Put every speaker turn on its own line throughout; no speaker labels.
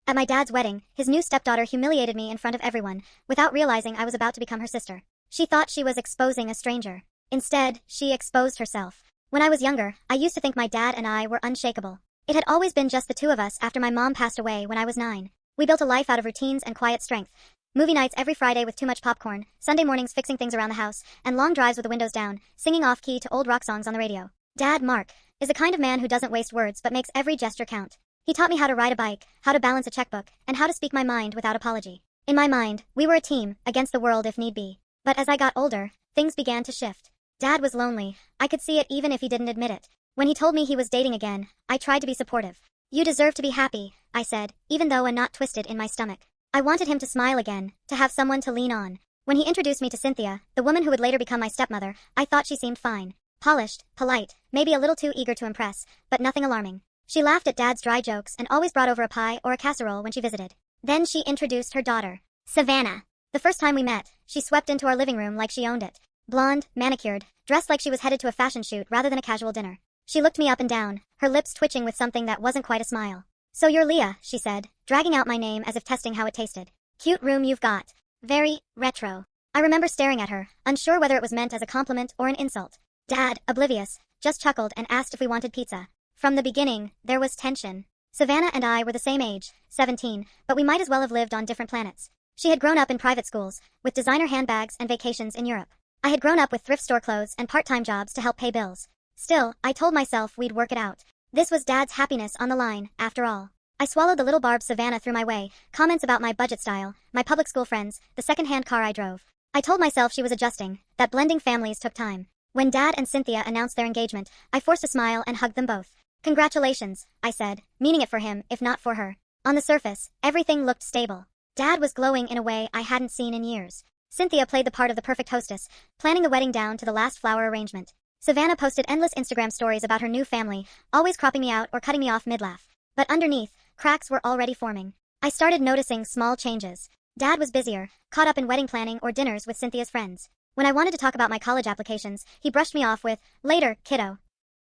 At my dad's wedding, his new stepdaughter humiliated me in front of everyone, without realizing I was about to become her sister. She thought she was exposing a stranger. Instead, she exposed herself. When I was younger, I used to think my dad and I were unshakable. It had always been just the two of us after my mom passed away when I was 9. We built a life out of routines and quiet strength. Movie nights every Friday with too much popcorn, Sunday mornings fixing things around the house, and long drives with the windows down, singing off-key to old rock songs on the radio. Dad, Mark, is the kind of man who doesn't waste words but makes every gesture count. He taught me how to ride a bike, how to balance a checkbook, and how to speak my mind without apology. In my mind, we were a team, against the world if need be. But as I got older, things began to shift. Dad was lonely. I could see it even if he didn't admit it. When he told me he was dating again, I tried to be supportive. You deserve to be happy, I said, even though a knot twisted in my stomach. I wanted him to smile again, to have someone to lean on. When he introduced me to Cynthia, the woman who would later become my stepmother, I thought she seemed fine. Polished, polite, maybe a little too eager to impress, but nothing alarming. She laughed at Dad's dry jokes and always brought over a pie or a casserole when she visited. Then she introduced her daughter, Savannah. The first time we met, she swept into our living room like she owned it. Blonde, manicured, dressed like she was headed to a fashion shoot rather than a casual dinner. She looked me up and down, her lips twitching with something that wasn't quite a smile. So you're Leah, she said, dragging out my name as if testing how it tasted. Cute room you've got. Very retro. I remember staring at her, unsure whether it was meant as a compliment or an insult. Dad, oblivious, just chuckled and asked if we wanted pizza. From the beginning, there was tension. Savannah and I were the same age, 17, but we might as well have lived on different planets. She had grown up in private schools, with designer handbags and vacations in Europe. I had grown up with thrift store clothes and part-time jobs to help pay bills. Still, I told myself we'd work it out. This was Dad's happiness on the line, after all. I swallowed the little barbs Savannah threw my way, comments about my budget style, my public school friends, the second-hand car I drove. I told myself she was adjusting, that blending families took time. When Dad and Cynthia announced their engagement, I forced a smile and hugged them both. Congratulations, I said, meaning it for him, if not for her. On the surface, everything looked stable. Dad was glowing in a way I hadn't seen in years. Cynthia played the part of the perfect hostess, planning the wedding down to the last flower arrangement. Savannah posted endless Instagram stories about her new family, always cropping me out or cutting me off mid-laugh. But underneath, cracks were already forming. I started noticing small changes. Dad was busier, caught up in wedding planning or dinners with Cynthia's friends. When I wanted to talk about my college applications, he brushed me off with, "Later, kiddo."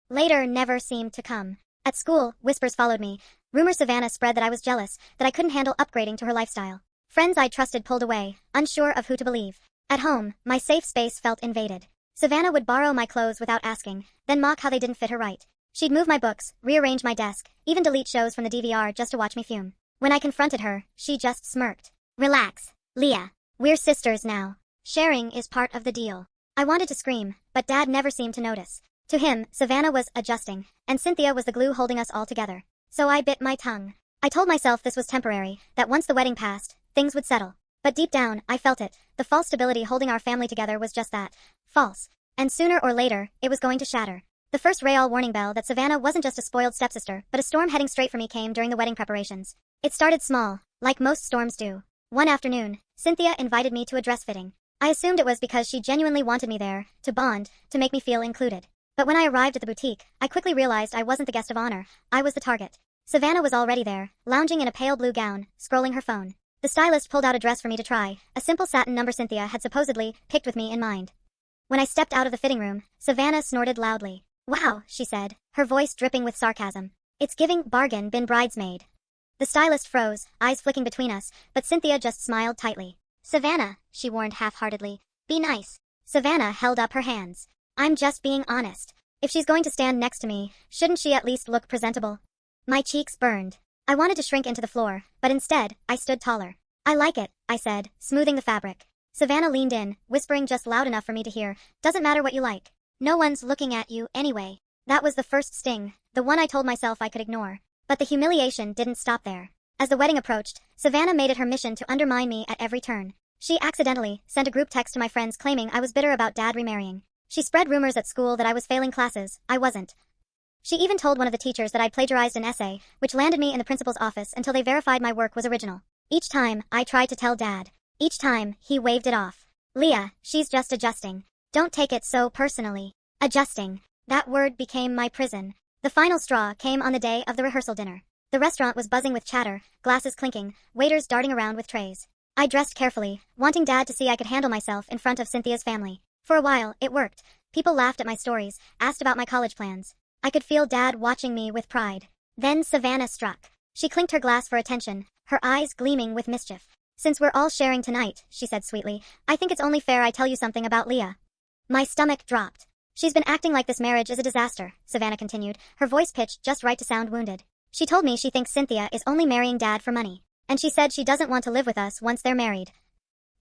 Later never seemed to come. At school, whispers followed me. Rumors Savannah spread that I was jealous, that I couldn't handle upgrading to her lifestyle. Friends I trusted pulled away, unsure of who to believe. At home, my safe space felt invaded. Savannah would borrow my clothes without asking, then mock how they didn't fit her right. She'd move my books, rearrange my desk, even delete shows from the DVR just to watch me fume. When I confronted her, she just smirked. Relax, Leah. We're sisters now. Sharing is part of the deal. I wanted to scream, but Dad never seemed to notice. To him, Savannah was adjusting, and Cynthia was the glue holding us all together. So I bit my tongue. I told myself this was temporary, that once the wedding passed, things would settle. But deep down, I felt it. The false stability holding our family together was just that. False. And sooner or later, it was going to shatter. The first real warning bell that Savannah wasn't just a spoiled stepsister, but a storm heading straight for me came during the wedding preparations. It started small, like most storms do. One afternoon, Cynthia invited me to a dress fitting. I assumed it was because she genuinely wanted me there, to bond, to make me feel included. But when I arrived at the boutique, I quickly realized I wasn't the guest of honor, I was the target. Savannah was already there, lounging in a pale blue gown, scrolling her phone. The stylist pulled out a dress for me to try, a simple satin number Cynthia had supposedly picked with me in mind. When I stepped out of the fitting room, Savannah snorted loudly. Wow, she said, her voice dripping with sarcasm. It's giving bargain bin bridesmaid. The stylist froze, eyes flicking between us, but Cynthia just smiled tightly. Savannah, she warned half-heartedly, be nice. Savannah held up her hands. I'm just being honest. If she's going to stand next to me, shouldn't she at least look presentable? My cheeks burned. I wanted to shrink into the floor, but instead, I stood taller. I like it, I said, smoothing the fabric. Savannah leaned in, whispering just loud enough for me to hear, doesn't matter what you like. No one's looking at you anyway. That was the first sting, the one I told myself I could ignore. But the humiliation didn't stop there. As the wedding approached, Savannah made it her mission to undermine me at every turn. She accidentally sent a group text to my friends claiming I was bitter about Dad remarrying. She spread rumors at school that I was failing classes. I wasn't. She even told one of the teachers that I'd plagiarized an essay, which landed me in the principal's office until they verified my work was original. Each time, I tried to tell Dad. Each time, he waved it off. Leah, she's just adjusting. Don't take it so personally. Adjusting. That word became my prison. The final straw came on the day of the rehearsal dinner. The restaurant was buzzing with chatter, glasses clinking, waiters darting around with trays. I dressed carefully, wanting Dad to see I could handle myself in front of Cynthia's family. For a while, it worked. People laughed at my stories, asked about my college plans. I could feel Dad watching me with pride. Then Savannah struck. She clinked her glass for attention, her eyes gleaming with mischief. "Since we're all sharing tonight," she said sweetly, "I think it's only fair I tell you something about Leah." My stomach dropped. "She's been acting like this marriage is a disaster," Savannah continued, her voice pitched just right to sound wounded. "She told me she thinks Cynthia is only marrying Dad for money. And she said she doesn't want to live with us once they're married."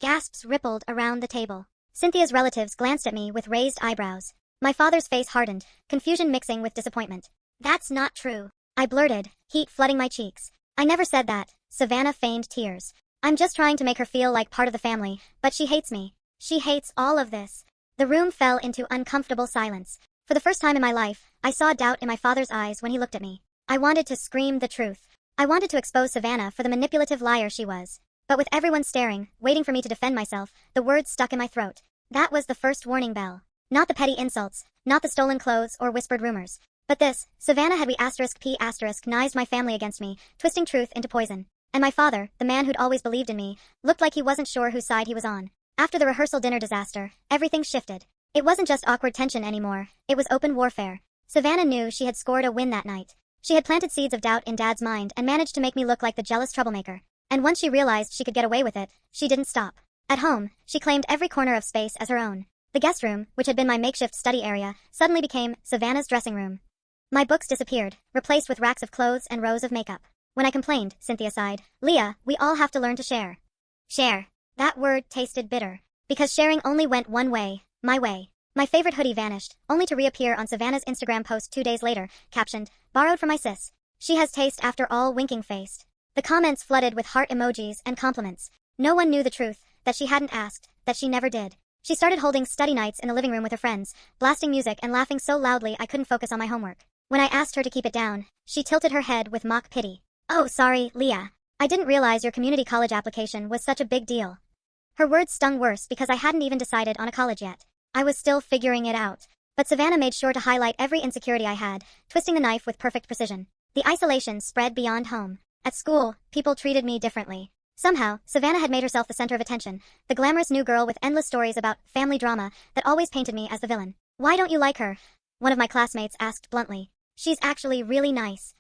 Gasps rippled around the table. Cynthia's relatives glanced at me with raised eyebrows. My father's face hardened, confusion mixing with disappointment. "That's not true," I blurted, heat flooding my cheeks. "I never said that." Savannah feigned tears. "I'm just trying to make her feel like part of the family, but she hates me. She hates all of this." The room fell into uncomfortable silence. For the first time in my life, I saw doubt in my father's eyes when he looked at me. I wanted to scream the truth. I wanted to expose Savannah for the manipulative liar she was. But with everyone staring, waiting for me to defend myself, the words stuck in my throat. That was the first warning bell. Not the petty insults, not the stolen clothes or whispered rumors. But this, Savannah had weaponized my family against me, twisting truth into poison. And my father, the man who'd always believed in me, looked like he wasn't sure whose side he was on. After the rehearsal dinner disaster, everything shifted. It wasn't just awkward tension anymore, it was open warfare. Savannah knew she had scored a win that night. She had planted seeds of doubt in Dad's mind and managed to make me look like the jealous troublemaker. And once she realized she could get away with it, she didn't stop. At home, she claimed every corner of space as her own. The guest room, which had been my makeshift study area, suddenly became Savannah's dressing room. My books disappeared, replaced with racks of clothes and rows of makeup. When I complained, Cynthia sighed. "Leah, we all have to learn to share." Share. That word tasted bitter. Because sharing only went one way, my way. My favorite hoodie vanished, only to reappear on Savannah's Instagram post 2 days later, captioned, "Borrowed from my sis. She has taste after all," winking-faced. The comments flooded with heart emojis and compliments. No one knew the truth, that she hadn't asked, that she never did. She started holding study nights in the living room with her friends, blasting music and laughing so loudly I couldn't focus on my homework. When I asked her to keep it down, she tilted her head with mock pity. "Oh, sorry, Leah. I didn't realize your community college application was such a big deal." Her words stung worse because I hadn't even decided on a college yet. I was still figuring it out. But Savannah made sure to highlight every insecurity I had, twisting the knife with perfect precision. The isolation spread beyond home. At school, people treated me differently. Somehow, Savannah had made herself the center of attention, the glamorous new girl with endless stories about family drama that always painted me as the villain. "Why don't you like her?" one of my classmates asked bluntly. "She's actually really nice."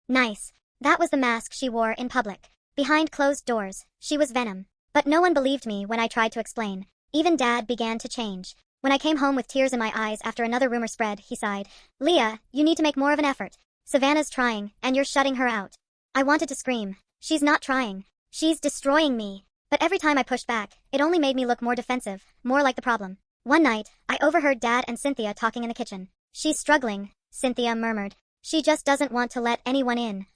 Nice. That was the mask she wore in public. Behind closed doors, she was venom. But no one believed me when I tried to explain. Even Dad began to change. When I came home with tears in my eyes after another rumor spread, he sighed. "Leah, you need to make more of an effort. Savannah's trying, and you're shutting her out." I wanted to scream. "She's not trying. She's destroying me." But every time I pushed back, it only made me look more defensive, more like the problem. One night, I overheard Dad and Cynthia talking in the kitchen. "She's struggling," Cynthia murmured. "She just doesn't want to let anyone in."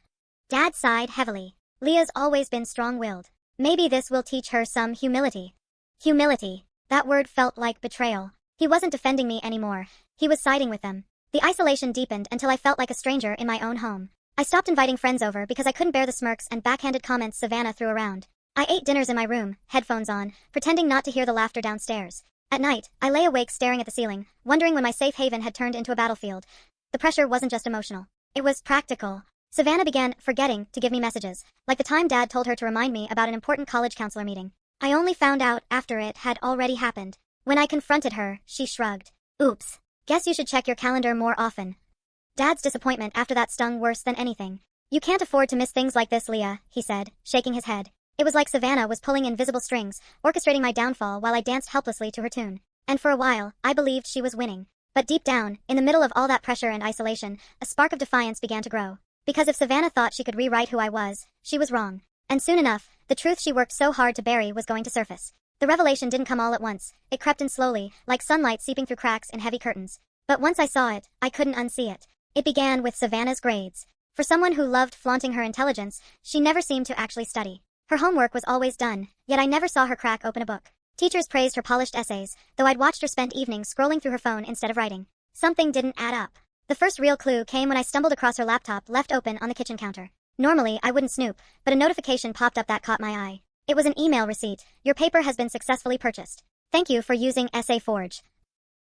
Dad sighed heavily. "Leah's always been strong-willed. Maybe this will teach her some humility." Humility. That word felt like betrayal. He wasn't defending me anymore. He was siding with them. The isolation deepened until I felt like a stranger in my own home. I stopped inviting friends over because I couldn't bear the smirks and backhanded comments Savannah threw around. I ate dinners in my room, headphones on, pretending not to hear the laughter downstairs. At night, I lay awake staring at the ceiling, wondering when my safe haven had turned into a battlefield. The pressure wasn't just emotional. It was practical. Savannah began forgetting to give me messages, like the time Dad told her to remind me about an important college counselor meeting. I only found out after it had already happened. When I confronted her, she shrugged. "Oops. Guess you should check your calendar more often." Dad's disappointment after that stung worse than anything. "You can't afford to miss things like this, Leah," he said, shaking his head. It was like Savannah was pulling invisible strings, orchestrating my downfall while I danced helplessly to her tune. And for a while, I believed she was winning. But deep down, in the middle of all that pressure and isolation, a spark of defiance began to grow. Because if Savannah thought she could rewrite who I was, she was wrong. And soon enough, the truth she worked so hard to bury was going to surface. The revelation didn't come all at once. It crept in slowly, like sunlight seeping through cracks in heavy curtains. But once I saw it, I couldn't unsee it. It began with Savannah's grades. For someone who loved flaunting her intelligence, she never seemed to actually study. Her homework was always done, yet I never saw her crack open a book. Teachers praised her polished essays, though I'd watched her spend evenings scrolling through her phone instead of writing. Something didn't add up. The first real clue came when I stumbled across her laptop left open on the kitchen counter. Normally, I wouldn't snoop, but a notification popped up that caught my eye. It was an email receipt. "Your paper has been successfully purchased. Thank you for using Essay Forge."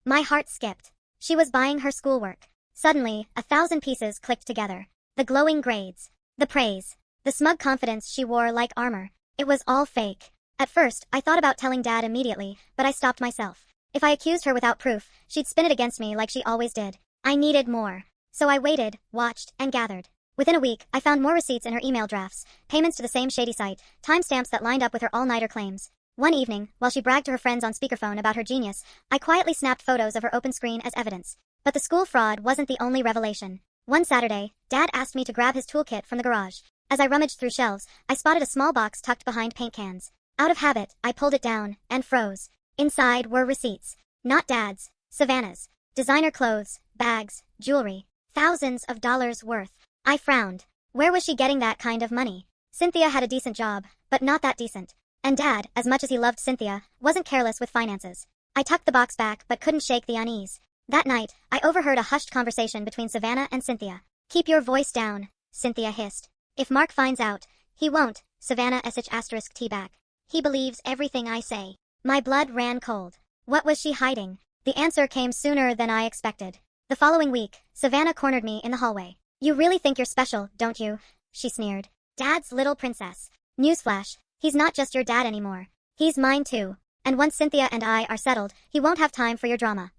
My heart skipped. She was buying her schoolwork. Suddenly, 1,000 pieces clicked together. The glowing grades. The praise. The smug confidence she wore like armor. It was all fake. At first, I thought about telling Dad immediately, but I stopped myself. If I accused her without proof, she'd spin it against me like she always did. I needed more. So I waited, watched, and gathered. Within a week, I found more receipts in her email drafts, payments to the same shady site, timestamps that lined up with her all-nighter claims. One evening, while she bragged to her friends on speakerphone about her genius, I quietly snapped photos of her open screen as evidence. But the school fraud wasn't the only revelation. One Saturday, Dad asked me to grab his toolkit from the garage. As I rummaged through shelves, I spotted a small box tucked behind paint cans. Out of habit, I pulled it down and froze. Inside were receipts. Not Dad's, Savannah's. Designer clothes, bags, jewelry. Thousands of dollars worth. I frowned. Where was she getting that kind of money? Cynthia had a decent job, but not that decent. And Dad, as much as he loved Cynthia, wasn't careless with finances. I tucked the box back but couldn't shake the unease. That night, I overheard a hushed conversation between Savannah and Cynthia. "Keep your voice down," Cynthia hissed. "If Mark finds out." "He won't," Savannah *T back. "He believes everything I say." My blood ran cold. What was she hiding? The answer came sooner than I expected. The following week, Savannah cornered me in the hallway. "You really think you're special, don't you?" she sneered. "Dad's little princess. Newsflash, he's not just your dad anymore. He's mine too. And once Cynthia and I are settled, he won't have time for your drama."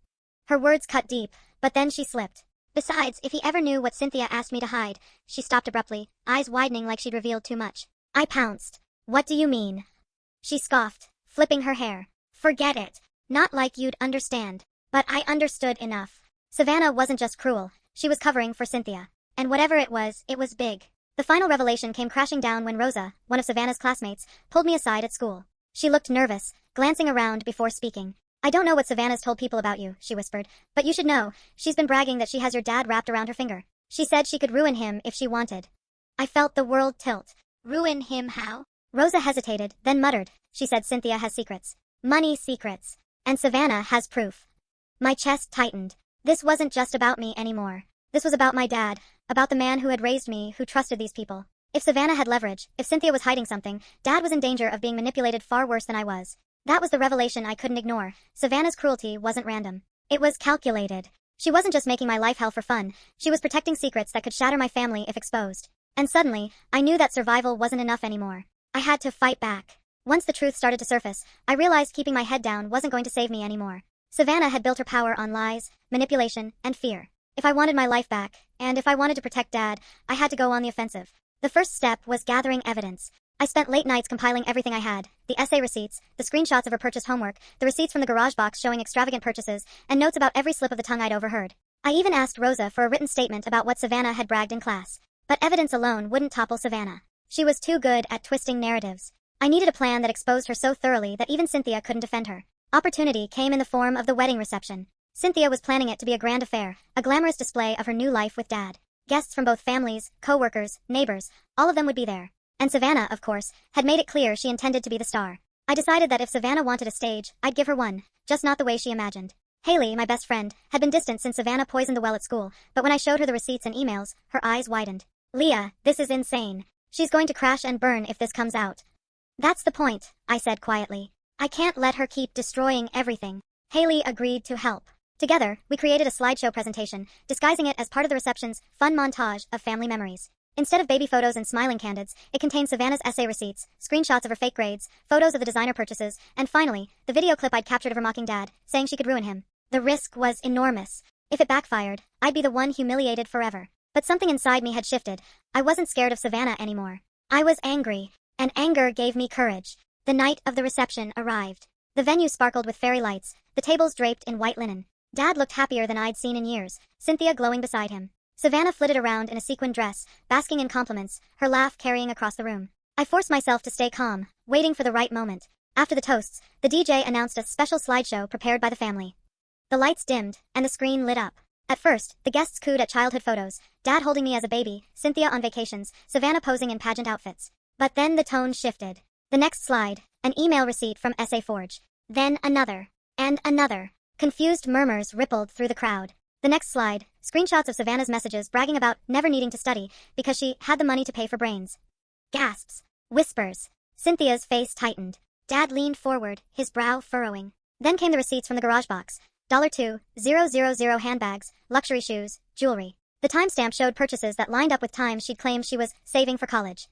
Her words cut deep, but then she slipped. "Besides, if he ever knew what Cynthia asked me to hide," she stopped abruptly, eyes widening like she'd revealed too much. I pounced. "What do you mean?" She scoffed, flipping her hair. "Forget it. Not like you'd understand." But I understood enough. Savannah wasn't just cruel, she was covering for Cynthia. And whatever it was big. The final revelation came crashing down when Rosa, one of Savannah's classmates, pulled me aside at school. She looked nervous, glancing around before speaking. "I don't know what Savannah's told people about you," she whispered, "but you should know, she's been bragging that she has your dad wrapped around her finger. She said she could ruin him if she wanted." I felt the world tilt. "Ruin him how?" Rosa hesitated, then muttered. She said Cynthia has secrets. Money secrets. And Savannah has proof. My chest tightened. This wasn't just about me anymore. This was about my dad, about the man who had raised me, who trusted these people. If Savannah had leverage, if Cynthia was hiding something, Dad was in danger of being manipulated far worse than I was. That was the revelation I couldn't ignore. Savannah's cruelty wasn't random. It was calculated. She wasn't just making my life hell for fun, she was protecting secrets that could shatter my family if exposed. And suddenly, I knew that survival wasn't enough anymore. I had to fight back. Once the truth started to surface, I realized keeping my head down wasn't going to save me anymore. Savannah had built her power on lies, manipulation, and fear. If I wanted my life back, and if I wanted to protect Dad, I had to go on the offensive. The first step was gathering evidence. I spent late nights compiling everything I had, the essay receipts, the screenshots of her purchased homework, the receipts from the garage box showing extravagant purchases, and notes about every slip of the tongue I'd overheard. I even asked Rosa for a written statement about what Savannah had bragged in class. But evidence alone wouldn't topple Savannah. She was too good at twisting narratives. I needed a plan that exposed her so thoroughly that even Cynthia couldn't defend her. Opportunity came in the form of the wedding reception. Cynthia was planning it to be a grand affair, a glamorous display of her new life with Dad. Guests from both families, co-workers, neighbors, all of them would be there. And Savannah, of course, had made it clear she intended to be the star. I decided that if Savannah wanted a stage, I'd give her one, just not the way she imagined. Haley, my best friend, had been distant since Savannah poisoned the well at school, but when I showed her the receipts and emails, her eyes widened. "Leah, this is insane. She's going to crash and burn if this comes out." "That's the point," I said quietly. "I can't let her keep destroying everything." Haley agreed to help. Together, we created a slideshow presentation, disguising it as part of the reception's fun montage of family memories. Instead of baby photos and smiling candids, it contained Savannah's essay receipts, screenshots of her fake grades, photos of the designer purchases, and finally, the video clip I'd captured of her mocking Dad, saying she could ruin him. The risk was enormous. If it backfired, I'd be the one humiliated forever. But something inside me had shifted. I wasn't scared of Savannah anymore. I was angry, and anger gave me courage. The night of the reception arrived. The venue sparkled with fairy lights, the tables draped in white linen. Dad looked happier than I'd seen in years, Cynthia glowing beside him. Savannah flitted around in a sequin dress, basking in compliments, her laugh carrying across the room. I forced myself to stay calm, waiting for the right moment. After the toasts, the DJ announced a special slideshow prepared by the family. The lights dimmed, and the screen lit up. At first, the guests cooed at childhood photos, Dad holding me as a baby, Cynthia on vacations, Savannah posing in pageant outfits. But then the tone shifted. The next slide, an email receipt from Essay Forge. Then another. And another. Confused murmurs rippled through the crowd. The next slide, screenshots of Savannah's messages bragging about never needing to study because she had the money to pay for brains. Gasps. Whispers. Cynthia's face tightened. Dad leaned forward, his brow furrowing. Then came the receipts from the garage box. $2,000 handbags, luxury shoes, jewelry. The timestamp showed purchases that lined up with times she'd claimed she was saving for college.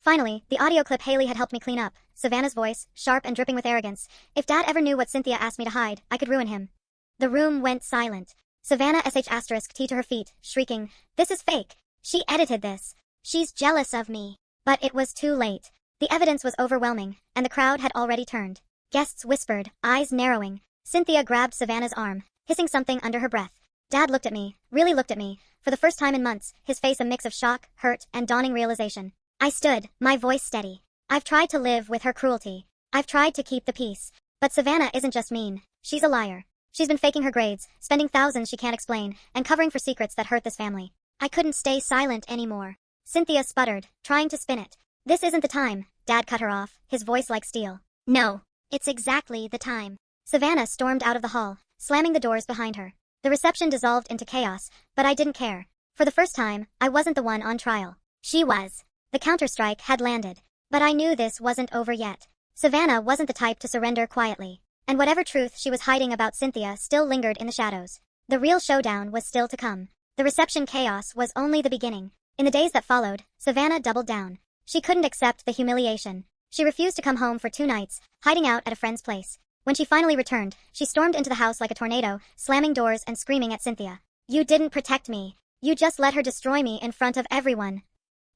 Finally, the audio clip Haley had helped me clean up. Savannah's voice, sharp and dripping with arrogance. "If Dad ever knew what Cynthia asked me to hide, I could ruin him." The room went silent. Savannah *T to her feet, shrieking, "This is fake. She edited this. She's jealous of me. But it was too late. The evidence was overwhelming, and the crowd had already turned. Guests whispered, eyes narrowing. Cynthia grabbed Savannah's arm, hissing something under her breath. Dad looked at me, really looked at me, for the first time in months, his face a mix of shock, hurt, and dawning realization. I stood, my voice steady. I've tried to live with her cruelty. I've tried to keep the peace. But Savannah isn't just mean. She's a liar. She's been faking her grades, spending thousands she can't explain, and covering for secrets that hurt this family. I couldn't stay silent anymore. Cynthia sputtered, trying to spin it. This isn't the time, Dad cut her off, his voice like steel. No. It's exactly the time. Savannah stormed out of the hall, slamming the doors behind her. The reception dissolved into chaos, but I didn't care. For the first time, I wasn't the one on trial. She was. The counterstrike had landed. But I knew this wasn't over yet. Savannah wasn't the type to surrender quietly. And whatever truth she was hiding about Cynthia still lingered in the shadows. The real showdown was still to come. The reception chaos was only the beginning. In the days that followed, Savannah doubled down. She couldn't accept the humiliation. She refused to come home for 2 nights, hiding out at a friend's place. When she finally returned, she stormed into the house like a tornado, slamming doors and screaming at Cynthia. You didn't protect me. You just let her destroy me in front of everyone.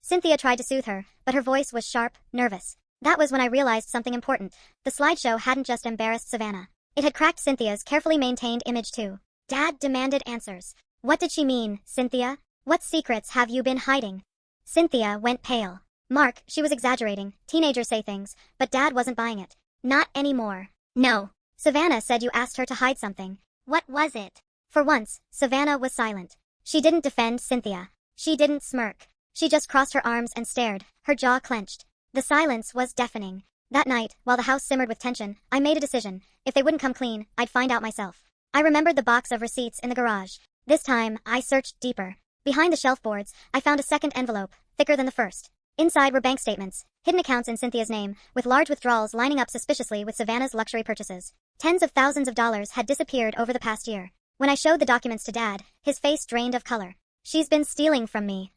Cynthia tried to soothe her, but her voice was sharp, nervous. That was when I realized something important. The slideshow hadn't just embarrassed Savannah. It had cracked Cynthia's carefully maintained image too. Dad demanded answers. What did she mean, Cynthia? What secrets have you been hiding? Cynthia went pale. Mark, she was exaggerating. Teenagers say things, but Dad wasn't buying it. Not anymore. No. Savannah said you asked her to hide something. What was it? For once, Savannah was silent. She didn't defend Cynthia. She didn't smirk. She just crossed her arms and stared, her jaw clenched. The silence was deafening. That night, while the house simmered with tension, I made a decision. If they wouldn't come clean, I'd find out myself. I remembered the box of receipts in the garage. This time, I searched deeper. Behind the shelf boards, I found a second envelope, thicker than the first. Inside were bank statements, hidden accounts in Cynthia's name, with large withdrawals lining up suspiciously with Savannah's luxury purchases. Tens of thousands of dollars had disappeared over the past year. When I showed the documents to Dad, his face drained of color. She's been stealing from me.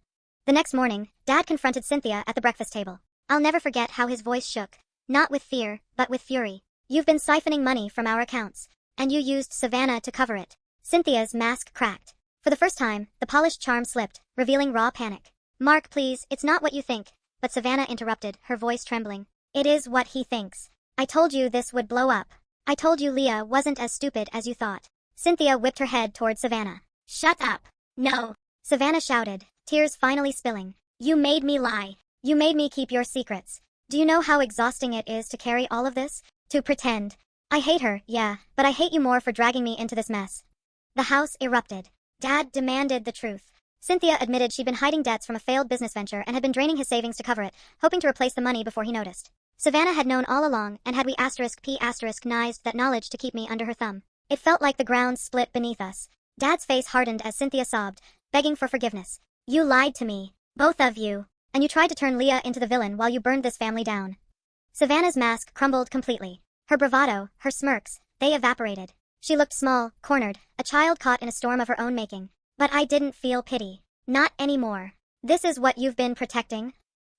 The next morning, Dad confronted Cynthia at the breakfast table. I'll never forget how his voice shook. Not with fear, but with fury. You've been siphoning money from our accounts. And you used Savannah to cover it. Cynthia's mask cracked. For the first time, the polished charm slipped, revealing raw panic. Mark, please, it's not what you think. But Savannah interrupted, her voice trembling. It is what he thinks. I told you this would blow up. I told you Leah wasn't as stupid as you thought. Cynthia whipped her head toward Savannah. Shut up. No. Savannah shouted, tears finally spilling. You made me lie. You made me keep your secrets. Do you know how exhausting it is to carry all of this? To pretend. I hate her, yeah, but I hate you more for dragging me into this mess. The house erupted. Dad demanded the truth. Cynthia admitted she'd been hiding debts from a failed business venture and had been draining his savings to cover it, hoping to replace the money before he noticed. Savannah had known all along, and had we *p*nized that knowledge to keep me under her thumb. It felt like the ground split beneath us. Dad's face hardened as Cynthia sobbed, begging for forgiveness. You lied to me. Both of you. And you tried to turn Leah into the villain while you burned this family down. Savannah's mask crumbled completely. Her bravado, her smirks, they evaporated. She looked small, cornered, a child caught in a storm of her own making. But I didn't feel pity. Not anymore. This is what you've been protecting?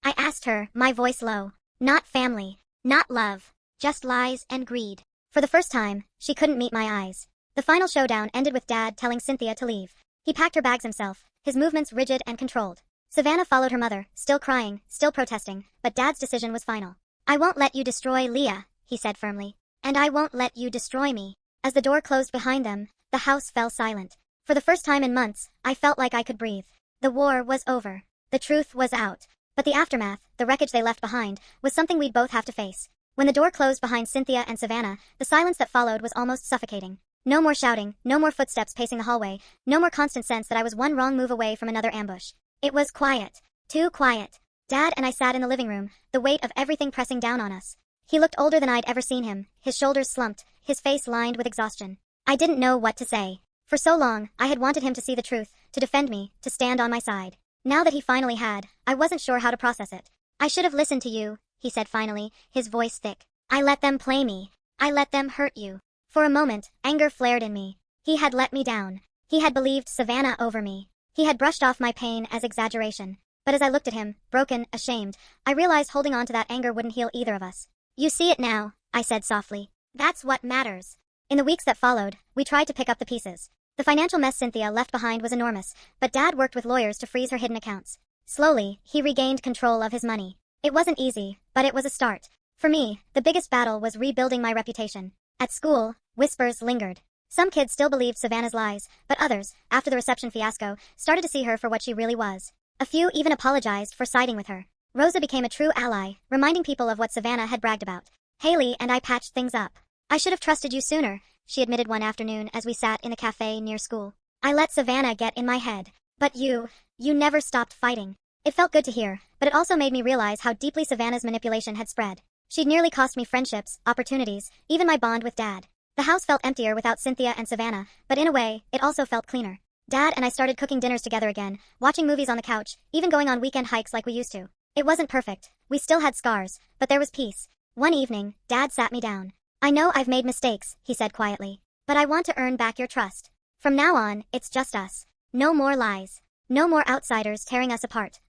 I asked her, my voice low. Not family. Not love. Just lies and greed. For the first time, she couldn't meet my eyes. The final showdown ended with Dad telling Cynthia to leave. He packed her bags himself, his movements rigid and controlled. Savannah followed her mother, still crying, still protesting, but Dad's decision was final. I won't let you destroy Leah, he said firmly. And I won't let you destroy me. As the door closed behind them, the house fell silent. For the first time in months, I felt like I could breathe. The war was over. The truth was out. But the aftermath, the wreckage they left behind, was something we'd both have to face. When the door closed behind Cynthia and Savannah, the silence that followed was almost suffocating. No more shouting, no more footsteps pacing the hallway, no more constant sense that I was one wrong move away from another ambush. It was quiet. Too quiet. Dad and I sat in the living room, the weight of everything pressing down on us. He looked older than I'd ever seen him, his shoulders slumped, his face lined with exhaustion. I didn't know what to say. For so long, I had wanted him to see the truth, to defend me, to stand on my side. Now that he finally had, I wasn't sure how to process it. I should have listened to you, he said finally, his voice thick. I let them play me. I let them hurt you. For a moment, anger flared in me. He had let me down. He had believed Savannah over me. He had brushed off my pain as exaggeration. But as I looked at him, broken, ashamed, I realized holding on to that anger wouldn't heal either of us. You see it now, I said softly. That's what matters. In the weeks that followed, we tried to pick up the pieces. The financial mess Cynthia left behind was enormous, but Dad worked with lawyers to freeze her hidden accounts. Slowly, he regained control of his money. It wasn't easy, but it was a start. For me, the biggest battle was rebuilding my reputation. At school, whispers lingered. Some kids still believed Savannah's lies, but others, after the reception fiasco, started to see her for what she really was. A few even apologized for siding with her. Rosa became a true ally, reminding people of what Savannah had bragged about. Haley and I patched things up. I should have trusted you sooner, she admitted one afternoon as we sat in a cafe near school. I let Savannah get in my head. But you never stopped fighting. It felt good to hear, but it also made me realize how deeply Savannah's manipulation had spread. She'd nearly cost me friendships, opportunities, even my bond with Dad. The house felt emptier without Cynthia and Savannah, but in a way, it also felt cleaner. Dad and I started cooking dinners together again, watching movies on the couch, even going on weekend hikes like we used to. It wasn't perfect. We still had scars, but there was peace. One evening, Dad sat me down. I know I've made mistakes, he said quietly, but I want to earn back your trust. From now on, it's just us. No more lies. No more outsiders tearing us apart.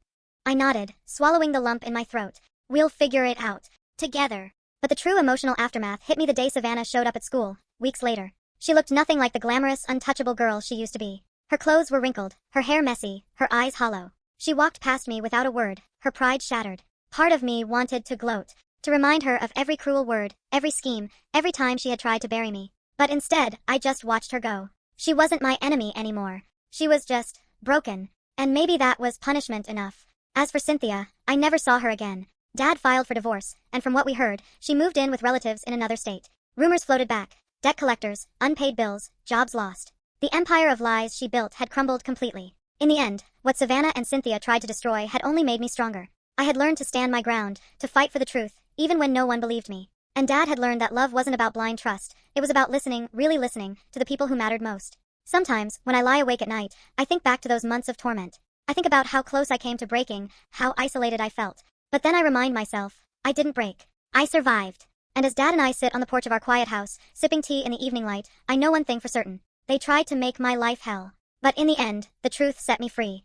I nodded, swallowing the lump in my throat. We'll figure it out. Together. But the true emotional aftermath hit me the day Savannah showed up at school, weeks later. She looked nothing like the glamorous, untouchable girl she used to be. Her clothes were wrinkled, her hair messy, her eyes hollow. She walked past me without a word, her pride shattered. Part of me wanted to gloat, to remind her of every cruel word, every scheme, every time she had tried to bury me. But instead, I just watched her go. She wasn't my enemy anymore. She was just broken. And maybe that was punishment enough. As for Cynthia, I never saw her again. Dad filed for divorce, and from what we heard, she moved in with relatives in another state. Rumors floated back. Debt collectors, unpaid bills, jobs lost. The empire of lies she built had crumbled completely. In the end, what Savannah and Cynthia tried to destroy had only made me stronger. I had learned to stand my ground, to fight for the truth, even when no one believed me. And Dad had learned that love wasn't about blind trust, it was about listening, really listening, to the people who mattered most. Sometimes, when I lie awake at night, I think back to those months of torment. I think about how close I came to breaking, how isolated I felt. But then I remind myself, I didn't break. I survived. And as Dad and I sit on the porch of our quiet house, sipping tea in the evening light, I know one thing for certain. They tried to make my life hell. But in the end, the truth set me free.